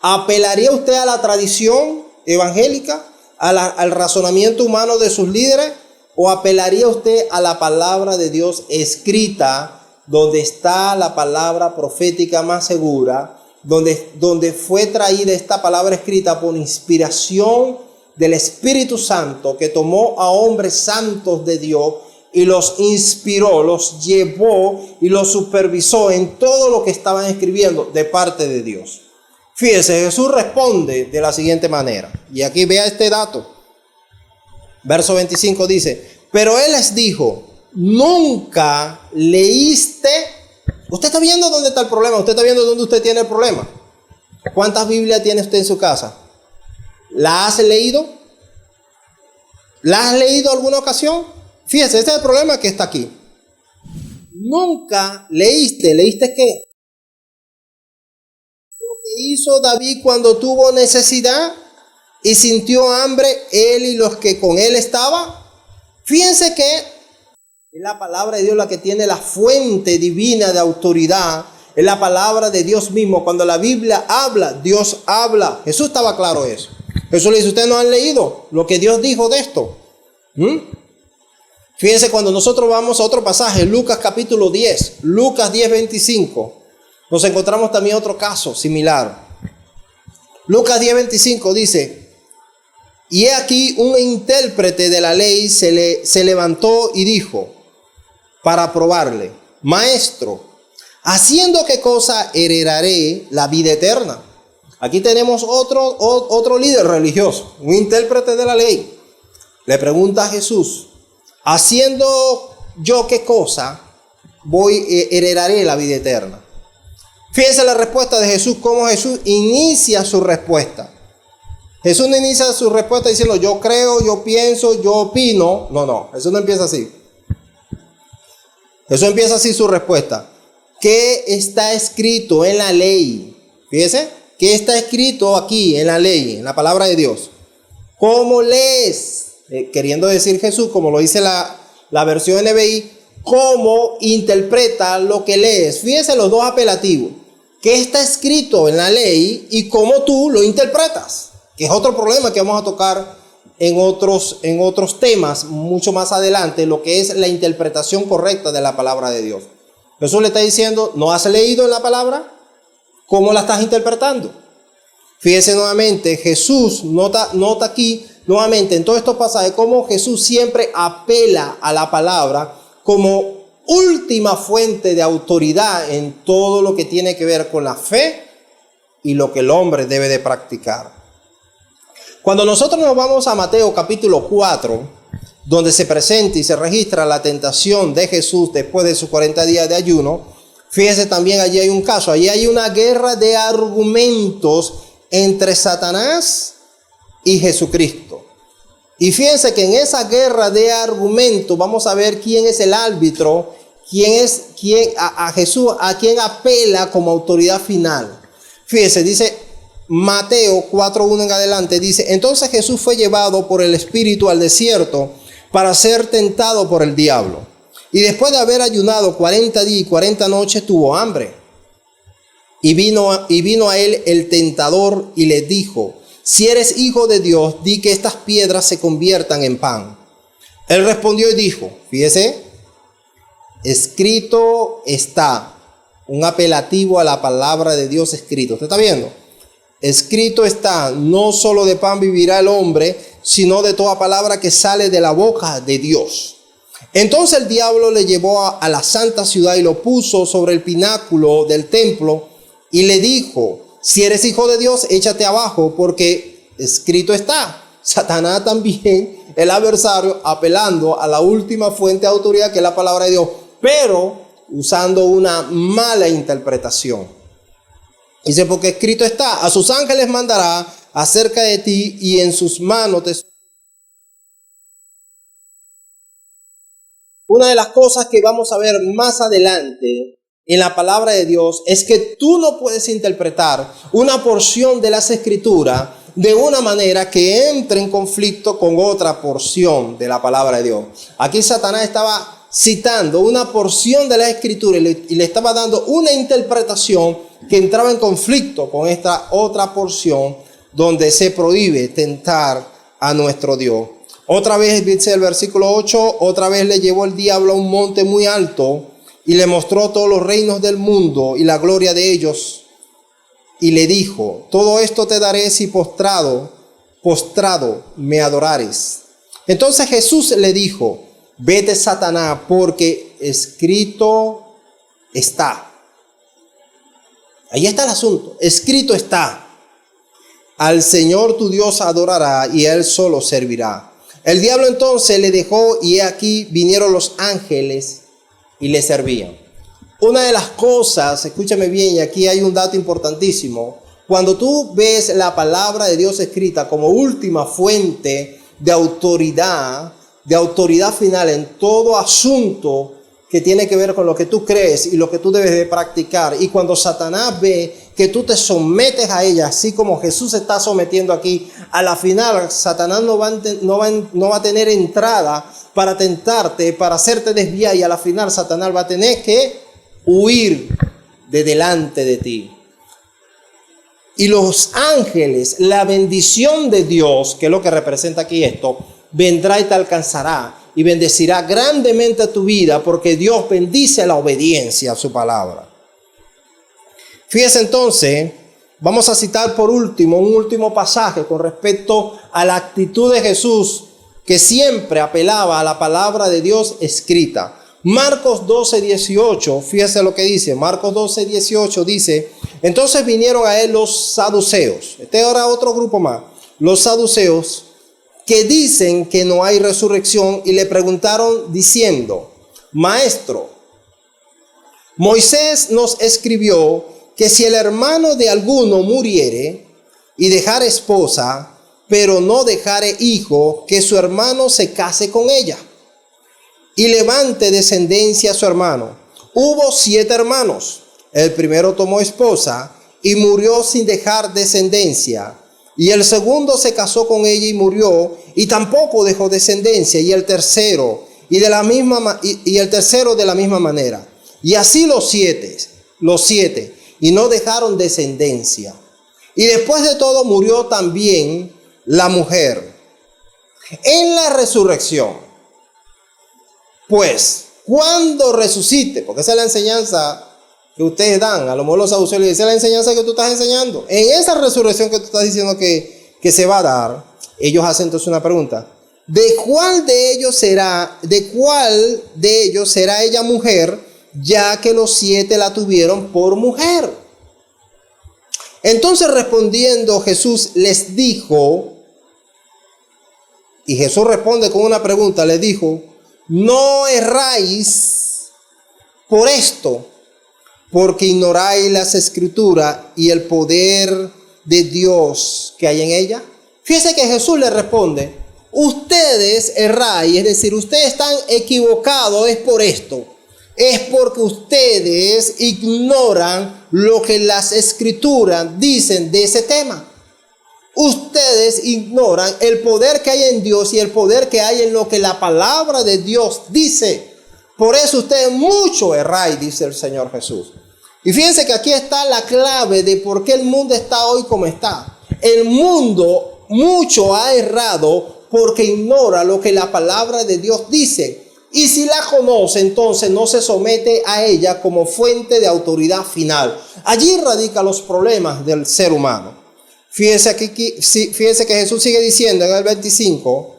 ¿Apelaría usted a la tradición evangélica, al razonamiento humano de sus líderes? ¿O apelaría usted a la palabra de Dios escrita, donde está la palabra profética más segura, donde fue traída esta palabra escrita por inspiración del Espíritu Santo, que tomó a hombres santos de Dios y los inspiró, los llevó y los supervisó en todo lo que estaban escribiendo de parte de Dios. Fíjese, Jesús responde de la siguiente manera, y aquí vea este dato. Verso 25 dice: pero él les dijo, ¿nunca leíste? Usted está viendo dónde está el problema, usted está viendo dónde usted tiene el problema. ¿Cuántas Biblias tiene usted en su casa? ¿La has leído? ¿La has leído alguna ocasión? Fíjese, este es el problema que está aquí. Nunca leíste. ¿Leíste qué? Lo que hizo David cuando tuvo necesidad y sintió hambre, él y los que con él estaban. Fíjense que es la palabra de Dios la que tiene la fuente divina de autoridad. Es la palabra de Dios mismo. Cuando la Biblia habla, Dios habla. Jesús estaba claro eso. Jesús le dice: ustedes no han leído lo que Dios dijo de esto. Fíjense, cuando nosotros vamos a otro pasaje, Lucas capítulo 10, Lucas 10, 25, nos encontramos también otro caso similar. Lucas 10, 25 dice: y he aquí un intérprete de la ley se levantó y dijo, para probarle: maestro, ¿haciendo qué cosa heredaré la vida eterna? Aquí tenemos otro líder religioso, un intérprete de la ley. Le pregunta a Jesús: ¿haciendo yo qué cosa heredaré la vida eterna? Fíjense la respuesta de Jesús, cómo Jesús inicia su respuesta. Jesús no inicia su respuesta diciendo: yo creo, yo pienso, yo opino. No, Jesús no empieza así. Jesús empieza así su respuesta: ¿qué está escrito en la ley? Fíjense, ¿qué está escrito aquí en la ley, en la palabra de Dios? ¿Cómo lees? Queriendo decir Jesús, como lo dice la versión NBI, ¿cómo interpreta lo que lees? Fíjense los dos apelativos: ¿qué está escrito en la ley y cómo tú lo interpretas? Que es otro problema que vamos a tocar en otros temas mucho más adelante, lo que es la interpretación correcta de la palabra de Dios. Jesús le está diciendo: ¿no has leído en la palabra? ¿Cómo la estás interpretando? Fíjense nuevamente, Jesús nota aquí nuevamente en todos estos pasajes cómo Jesús siempre apela a la palabra como última fuente de autoridad en todo lo que tiene que ver con la fe y lo que el hombre debe de practicar. Cuando nosotros nos vamos a Mateo capítulo 4, donde se presenta y se registra la tentación de Jesús después de sus 40 días de ayuno, fíjense también allí hay un caso, allí hay una guerra de argumentos entre Satanás y Jesucristo. Y fíjense que en esa guerra de argumentos vamos a ver quién es el árbitro, a Jesús, a quién apela como autoridad final. Fíjense, dice Mateo 4:1 en adelante, dice: entonces Jesús fue llevado por el Espíritu al desierto para ser tentado por el diablo. Y después de haber ayunado 40 días y 40 noches tuvo hambre. Y vino a él el tentador y le dijo: si eres hijo de Dios, di que estas piedras se conviertan en pan. Él respondió y dijo, fíjese, escrito está, un apelativo a la palabra de Dios escrito. ¿Usted está viendo? Escrito está, no solo de pan vivirá el hombre, sino de toda palabra que sale de la boca de Dios. Entonces el diablo le llevó a la santa ciudad y lo puso sobre el pináculo del templo y le dijo: si eres hijo de Dios, échate abajo, porque escrito está. Satanás también, el adversario, apelando a la última fuente de autoridad que es la palabra de Dios, pero usando una mala interpretación. Dice: porque escrito está, a sus ángeles mandará acerca de ti y en sus manos te... Una de las cosas que vamos a ver más adelante en la palabra de Dios es que tú no puedes interpretar una porción de las Escrituras de una manera que entre en conflicto con otra porción de la palabra de Dios. Aquí Satanás estaba citando una porción de la Escritura y le estaba dando una interpretación que entraba en conflicto con esta otra porción donde se prohíbe tentar a nuestro Dios. Otra vez, dice el versículo 8, otra vez le llevó el diablo a un monte muy alto y le mostró todos los reinos del mundo y la gloria de ellos. y le dijo: todo esto te daré si postrado me adorares. Entonces Jesús le dijo: vete, Satanás, porque escrito está. Ahí está el asunto. Escrito está: al Señor tu Dios adorará y a Él solo servirá. El diablo entonces le dejó, y he aquí vinieron los ángeles y le servían. Una de las cosas, escúchame bien, y aquí hay un dato importantísimo: cuando tú ves la palabra de Dios escrita como última fuente de autoridad final en todo asunto que tiene que ver con lo que tú crees y lo que tú debes de practicar, y cuando Satanás ve que tú te sometes a ella, así como Jesús se está sometiendo aquí, a la final Satanás no va a tener entrada para tentarte, para hacerte desviar, y a la final Satanás va a tener que huir de delante de ti. Y los ángeles, la bendición de Dios, que es lo que representa aquí esto, vendrá y te alcanzará y bendecirá grandemente tu vida, porque Dios bendice la obediencia a su palabra. Fíjese entonces, vamos a citar por último un último pasaje con respecto a la actitud de Jesús, que siempre apelaba a la palabra de Dios escrita. Marcos 12:18, fíjese lo que dice. Marcos 12:18 dice: entonces vinieron a él los saduceos. Ahora otro grupo más. Los saduceos, que dicen que no hay resurrección, y le preguntaron diciendo: Maestro, Moisés nos escribió que si el hermano de alguno muriere y dejare esposa, pero no dejare hijo, que su hermano se case con ella y levante descendencia a su hermano. Hubo 7 hermanos. El primero tomó esposa y murió sin dejar descendencia. Y el segundo se casó con ella y murió, y tampoco dejó descendencia. Y el tercero de la misma manera. Y así los siete, y no dejaron descendencia. Y después de todo murió también la mujer. En la resurrección, pues, cuando resucite, porque esa es la enseñanza que ustedes dan, a lo mejor los saduceos, esa es la enseñanza que tú estás enseñando. En esa resurrección que tú estás diciendo que se va a dar, ellos hacen entonces una pregunta: ¿de cuál de ellos será ella mujer, ya que los 7 la tuvieron por mujer? Entonces respondiendo Jesús les dijo, y Jesús responde con una pregunta, les dijo: no erráis por esto, porque ignoráis las escrituras y el poder de Dios que hay en ella. Fíjense que Jesús le responde: ustedes erráis, es decir, ustedes están equivocados, es por esto. Es porque ustedes ignoran lo que las escrituras dicen de ese tema. Ustedes ignoran el poder que hay en Dios y el poder que hay en lo que la palabra de Dios dice. Por eso ustedes mucho erráis, dice el Señor Jesús. Y fíjense que aquí está la clave de por qué el mundo está hoy como está. El mundo mucho ha errado porque ignora lo que la palabra de Dios dice. Y si la conoce, entonces no se somete a ella como fuente de autoridad final. Allí radican los problemas del ser humano. Fíjense que Jesús sigue diciendo en el 25.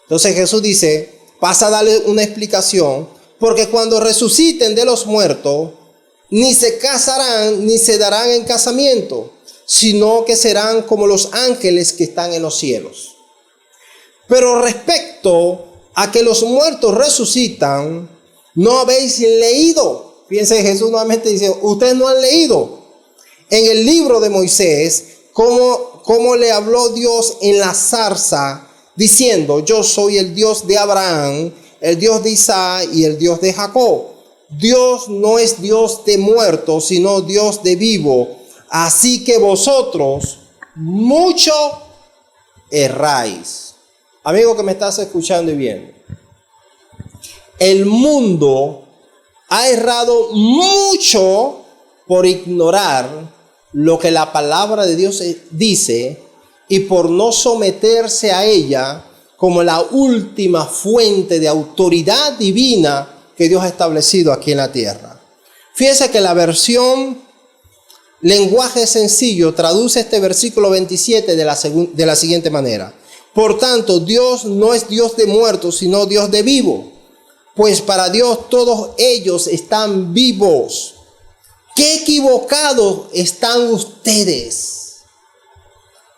Entonces Jesús dice, pasa a darle una explicación: porque cuando resuciten de los muertos, ni se casarán ni se darán en casamiento, sino que serán como los ángeles que están en los cielos. Pero respecto a que los muertos resucitan, no habéis leído. Fíjense, Jesús nuevamente dice: ustedes no han leído en el libro de Moisés cómo le habló Dios en la zarza, diciendo: yo soy el Dios de Abraham, el Dios de Isaac y el Dios de Jacob. Dios no es Dios de muertos, sino Dios de vivo. Así que vosotros mucho erráis. Amigo que me estás escuchando y viendo, el mundo ha errado mucho por ignorar lo que la palabra de Dios dice y por no someterse a ella como la última fuente de autoridad divina que Dios ha establecido aquí en la tierra. Fíjense que la versión lenguaje sencillo, traduce este versículo 27 de la siguiente manera. Por tanto, Dios no es Dios de muertos, sino Dios de vivos. Pues para Dios todos ellos están vivos. ¡Qué equivocados están ustedes!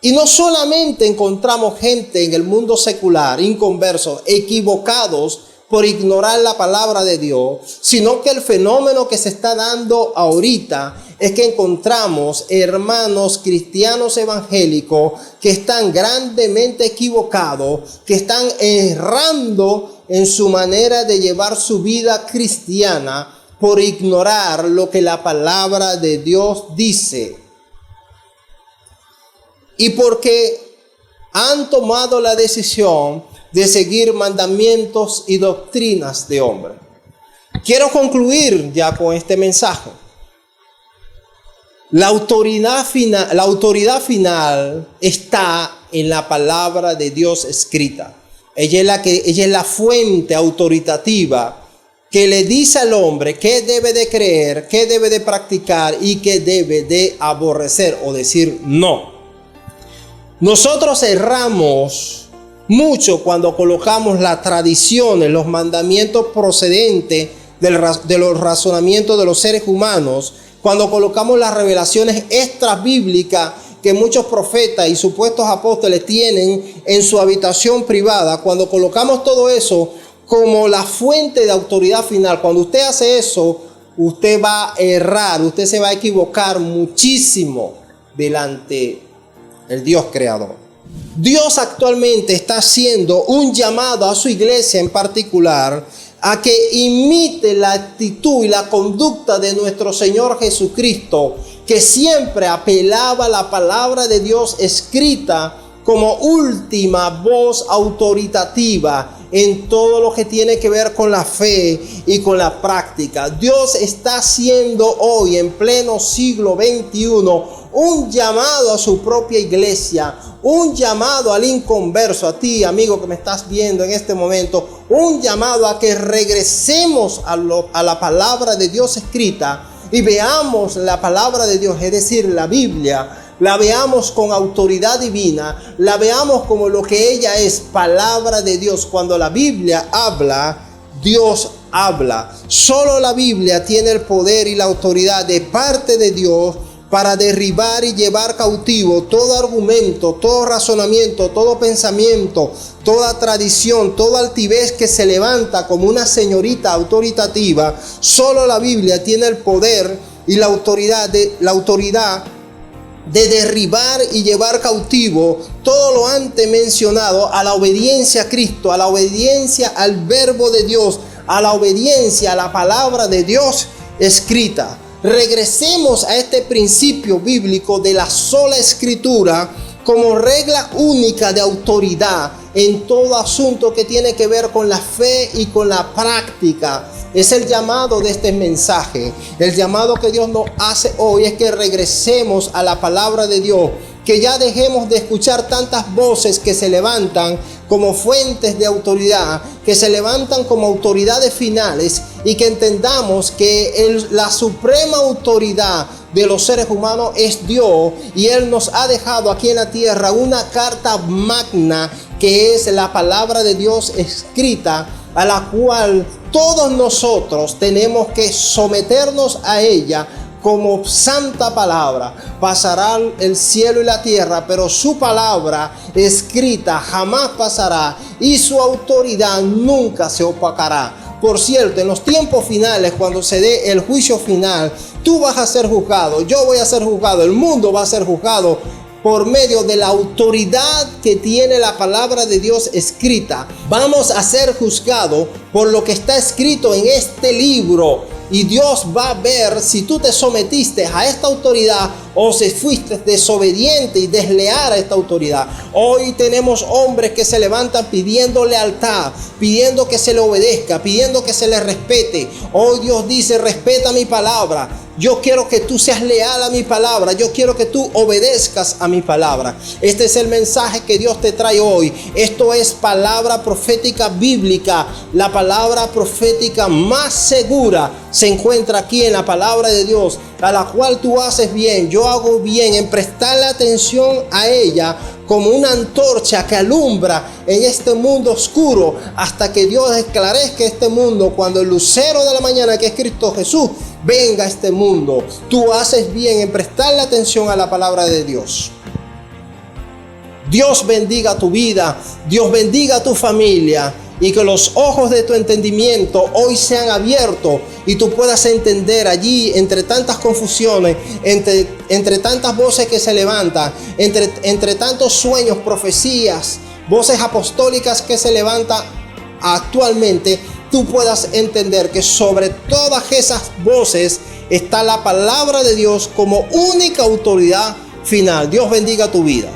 Y no solamente encontramos gente en el mundo secular, inconversos, equivocados por ignorar la palabra de Dios, sino que el fenómeno que se está dando ahorita es que encontramos hermanos cristianos evangélicos que están grandemente equivocados, que están errando en su manera de llevar su vida cristiana por ignorar lo que la palabra de Dios dice. Y porque han tomado la decisión de seguir mandamientos y doctrinas de hombre. Quiero concluir ya con este mensaje. La autoridad final está en la palabra de Dios escrita. Ella es la fuente autoritativa que le dice al hombre qué debe de creer, qué debe de practicar y qué debe de aborrecer o decir no. Nosotros erramos mucho cuando colocamos las tradiciones, los mandamientos procedentes de los razonamientos de los seres humanos, cuando colocamos las revelaciones extrabíblicas que muchos profetas y supuestos apóstoles tienen en su habitación privada, cuando colocamos todo eso como la fuente de autoridad final. Cuando usted hace eso, usted va a errar, usted se va a equivocar muchísimo delante del Dios creador. Dios actualmente está haciendo un llamado a su iglesia en particular a que imite la actitud y la conducta de nuestro Señor Jesucristo, que siempre apelaba a la palabra de Dios escrita como última voz autoritativa en todo lo que tiene que ver con la fe y con la práctica. Dios está haciendo hoy, en pleno siglo XXI, un llamado a su propia iglesia, un llamado al inconverso, a ti, amigo que me estás viendo en este momento, un llamado a que regresemos a la palabra de Dios escrita y veamos la palabra de Dios, es decir, la Biblia, la veamos con autoridad divina, la veamos como lo que ella es, palabra de Dios. Cuando la Biblia habla, Dios habla. Solo la Biblia tiene el poder y la autoridad de parte de Dios para derribar y llevar cautivo todo argumento, todo razonamiento, todo pensamiento, toda tradición, toda altivez que se levanta como una señorita autoritativa. Solo la Biblia tiene el poder y la autoridad de derribar y llevar cautivo todo lo antes mencionado a la obediencia a Cristo, a la obediencia al verbo de Dios, a la obediencia a la palabra de Dios escrita. Regresemos a este principio bíblico de la sola escritura como regla única de autoridad en todo asunto que tiene que ver con la fe y con la práctica. Es el llamado de este mensaje. El llamado que Dios nos hace hoy es que regresemos a la palabra de Dios, que ya dejemos de escuchar tantas voces que se levantan como fuentes de autoridad, que se levantan como autoridades finales, y que entendamos que la suprema autoridad de los seres humanos es Dios, y Él nos ha dejado aquí en la tierra una carta magna que es la palabra de Dios escrita, a la cual todos nosotros tenemos que someternos a ella como santa palabra. Pasará el cielo y la tierra, pero su palabra escrita jamás pasará, y su autoridad nunca se opacará. Por cierto, en los tiempos finales, cuando se dé el juicio final, tú vas a ser juzgado, yo voy a ser juzgado, el mundo va a ser juzgado por medio de la autoridad que tiene la palabra de Dios escrita. Vamos a ser juzgados por lo que está escrito en este libro. Y Dios va a ver si tú te sometiste a esta autoridad o si fuiste desobediente y desleal a esta autoridad. Hoy tenemos hombres que se levantan pidiendo lealtad, pidiendo que se le obedezca, pidiendo que se le respete. Hoy Dios dice: respeta mi palabra. Yo quiero que tú seas leal a mi palabra. Yo quiero que tú obedezcas a mi palabra. Este es el mensaje que Dios te trae hoy. Esto es palabra profética bíblica. La palabra profética más segura se encuentra aquí en la palabra de Dios, a la cual tú haces bien. Yo hago bien en prestarle atención a ella como una antorcha que alumbra en este mundo oscuro hasta que Dios esclarezca este mundo cuando el lucero de la mañana, que es Cristo Jesús, venga a este mundo. Tú haces bien en prestarle atención a la palabra de Dios. Dios bendiga tu vida, Dios bendiga tu familia, y que los ojos de tu entendimiento hoy sean abiertos y tú puedas entender allí, entre tantas confusiones, entre tantas voces que se levantan, entre tantos sueños, profecías, voces apostólicas que se levantan actualmente, tú puedas entender que sobre todas esas voces está la palabra de Dios como única autoridad final. Dios bendiga tu vida.